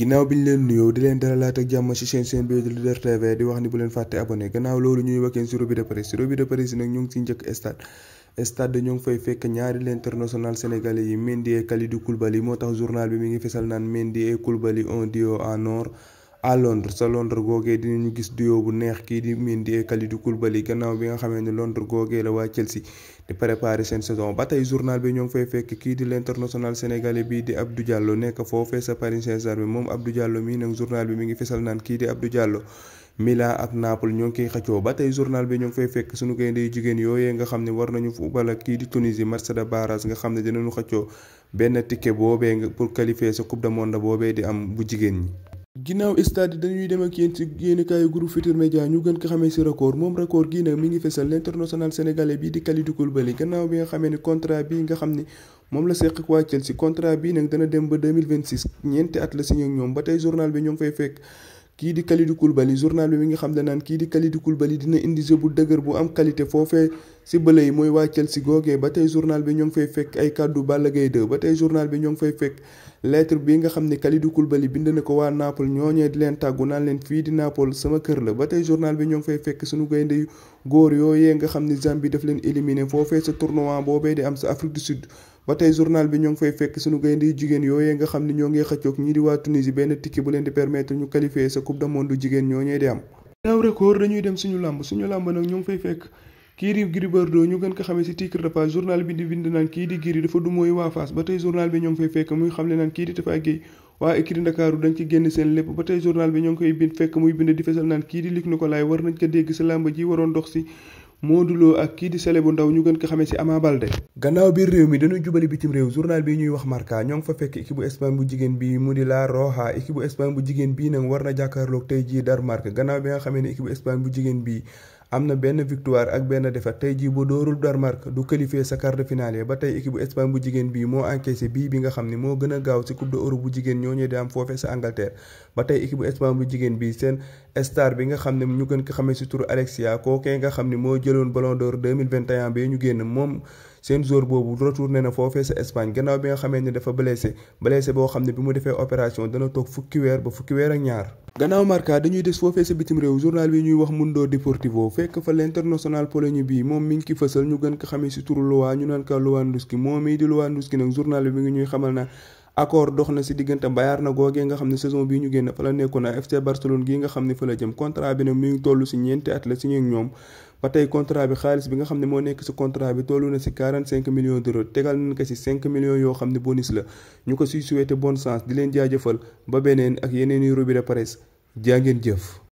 ginnaaw bi ñu leen nuyoo di leen dalalaat ak jàmm ci seen bi di Leader TV di wax ni bu leen fàtte abonné gannaaw loolu ñuy wakkeen ci revue de presse nag ñu ngi ci njëkk stade ñoo ngi fay fekk ñaari l'international sénégalais yi Mendy et Kalidou Koulibaly moo tax journal bi mi ngi fesal naan Mendy et Koulibaly un duo en or à Londres sa Londres googee dinañu gis duo bu neex kii di Mendy et Kalidou Koulibaly gannaaw bi nga xamee ne Londres googee la waa Chelsea di préparer seen saison ba tey journal bi ñoo ngi fay fekk kii di l'international sénégalais bii di Abdou Diallo nekk foofee sa Paris Saint-Germain moom Abdou Diallo mii nag journal bi mi ngi fesal naan kii di Abdou Diallo Milan ak Naples ñoo ngi koy xëccoo ba tey journal bi ñoo ngi fay fekk suñu gaynde yu jigéen yooyee nga xam ne war nañu football ak kii di Tunisie match de barrage nga xam ne dinañu xëccoo benn ticket boobee nga pour qualifier sa coupe du monde boobee di am bu jigéen ñi. ginnaaw stade dañuy dem ak yéen ci yéenekaayu groupe Futurs Médias ñu gën ko xamee ci record moom record gii nag mi ngi fesal l'international sénégalais bii di Kalidou Koulibaly gannaaw bi nga xamee ni contrat bii nga xam ni moom la seq ak waa Chelsea contrat bii nag dana dem ba 2026 ñeenti at la signé ak ñoom ba tey journal bi ñoo ngi fay fekk kii di Kalidou Koulibaly journal bi mi nga xam ne naan kii di Kalidou Koulibaly dina indi jeu bu dëgër bu am qualité foofee ci bële yi mooy waa Chelsea googee ba tey journal bi ñoo ngi fay fekk ay kàddu Balla Gaye 2 ba tey journal bi ñoo ngi fay fekk lettre bi nga xam ne Kalidou Koulibaly bind na ko waa Naples ñooñee di leen tàggu naan leen fii di Naples sama kër la ba tey journal bi ñoo ngi fay fekk suñu gaynde yu góor yooyee nga xam ne Zambie daf leen éliminé foofee sa tournoi boobee di am sa Afrique du Sud ba tey journal bi ñoo ngi fay fekk suñu gaynde yu jigéen yooyee nga xam ne ñoo ngi xëccoog ñii di waa Tunisie benn ticket bu leen di permettre ñu qualifier sa coupe du monde jigéen ñooñee di am. ginnaaw record dañuy dem suñu làmb nag ñoo ngi fay fekk kii di Gris Bordeaux ñu gën ko xamee ci titre de page journal bi di bind naan kii di Gris dafa du mooy waa Fass ba tey journal bi ñoo ngi fay fekk muy xamle naan kii di Tapha Guèye waa écurie Ndakaaru dañ ci génn seen lépp ba tey journal bi ñoo ngi koy bind fekk muy bind di fesal naan kii di Luc Nicolaï war nañ ko dégg ci làmb ji waroon dox ci Modou Lo ak kii di Sélé bu ndaw ñu gën ko xamee ci Ama Baldé. gannaaw biir réew mi dañuy jubali bitim réew journal bi ñuy wax Marca ñoo ngi fa fekk équipe bu Espagne bu jigéen bii mu di La Roja équipe bu Espagne bu jigéen bii nag war na jàkkaarloog tey jii Danemark gannaaw bi nga xamee ne équipe bu Espagne bu jigéen bii am na benn victoire ak benn défaite tey jii bu doorul Danemark du qualifier sa quart de finale yi ba tey équipe bu Espagne bu jigéen bii moo encaissé bii bi nga xam ne moo gën a gaaw ci coupe d'Europe bu jigéen ñooñu di am foofee sa Angleterre ba tey équipe bu Espagne bu jigéen bii seen star bi nga xam ne ñu gën ko xamee ci turu Alexia kookee nga xam ne moo jëloon Ballon d'Or 2021 bi ñu génn moom seen joueur boobu retourné na foofee sa Espagne gannaaw bi nga xamee ne dafa blessé boo xam ne bi mu defee opération dana toog fukki weer ak ñaar. gannaaw Marca dañuy des foofee sa bitim réew journal bi ñuy wax Mundo Deportivo fekk fa l'international polonais bi moom mi ngi ki fësal ñu gën ko xamee ci turu Loa ñu naan ko Lewandowski moom mii di Lewandowski nag journal bi mi ngi ñuy xamal na accord dox na ci diggante Bayern na googee nga xam ne saison bii ñu génn fa la nekkoon ak FC Barcelone gii nga xam ne fa la jëm contrat bi nag mi ngi toll ci ñeenti at la signé ak ñoom ba tey contrat bi xaalis bi nga xam ne moo nekk ci contrat bi tollu na ci 45 millions d'euros tegal nañ ko ci 5 millions yoo xam ne bonus la ñu ko ciy souhaiter bonne chance di leen jaajëfal ba beneen ak yeneen i revue de presse jaa ngeen jëf.